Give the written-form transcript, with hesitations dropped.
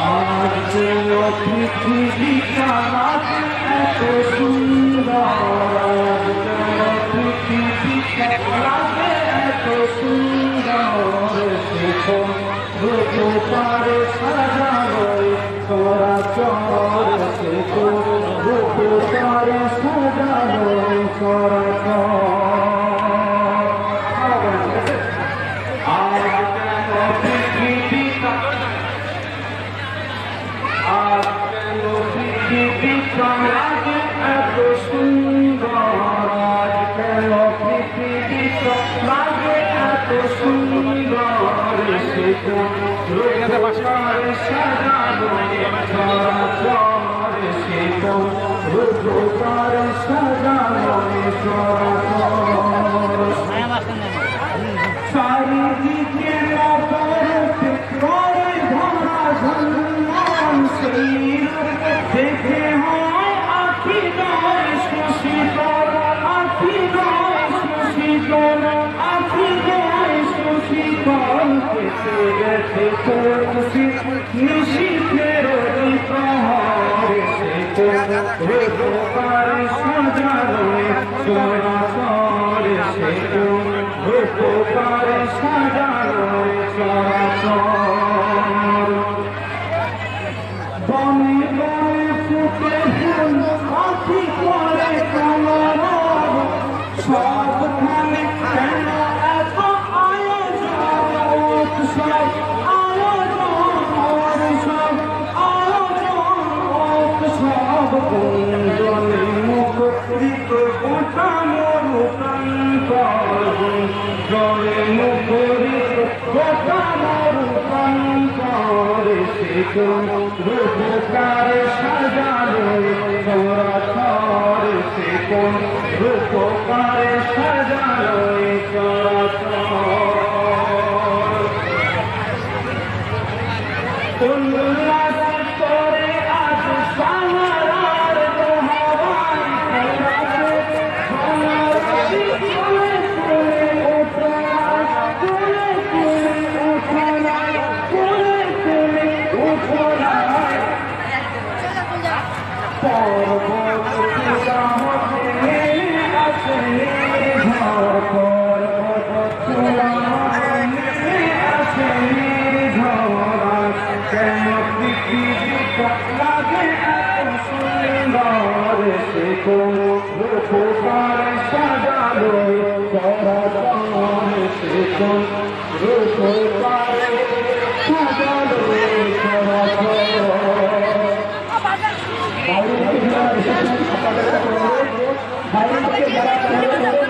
আজ পৃথিবীটা এত সুন্দর, পৃথিবীটা লাগে এত সুন্দর, রূপে সাজানো চরাচর, রূপে সাজানো চরাচর। এত সুন্দর, আজ কেন পৃথিবীটা লাগে এত সুন্দর, রূপে সাজানো চরাচর, রূপে সাজানো চরাচর। চারিদিকে ভরা ঝলমল সেই দেখে হয় আখি নয় শশীতল, আখি নয় শশীতল, আখি নয় শশীতল, কেটে গেছে খুশি নিশীথের প্রহরে, রূপকার সাজানো চরাচর, রূপকার সাজানো চরাচর। বনে বনে ফুটে ফুল পাখি করে কলরব, সবখানে কেন এত আয়োজন উৎসব, আয়োজন উৎসব, আয়োজন উৎসব। গুঞ্জনে মুখরিত গোটা মরু প্রান্তর, জলে মুখরিত গোটা মরু প্রান্তর, রূপকার সাজানো চরাচর, রূপকার সাজানো চরাচর। উল্লাস করে আজ সাহারার দোহাই, রূপকার সাজানো চরাচর, রূপকার সাজানো চরাচর।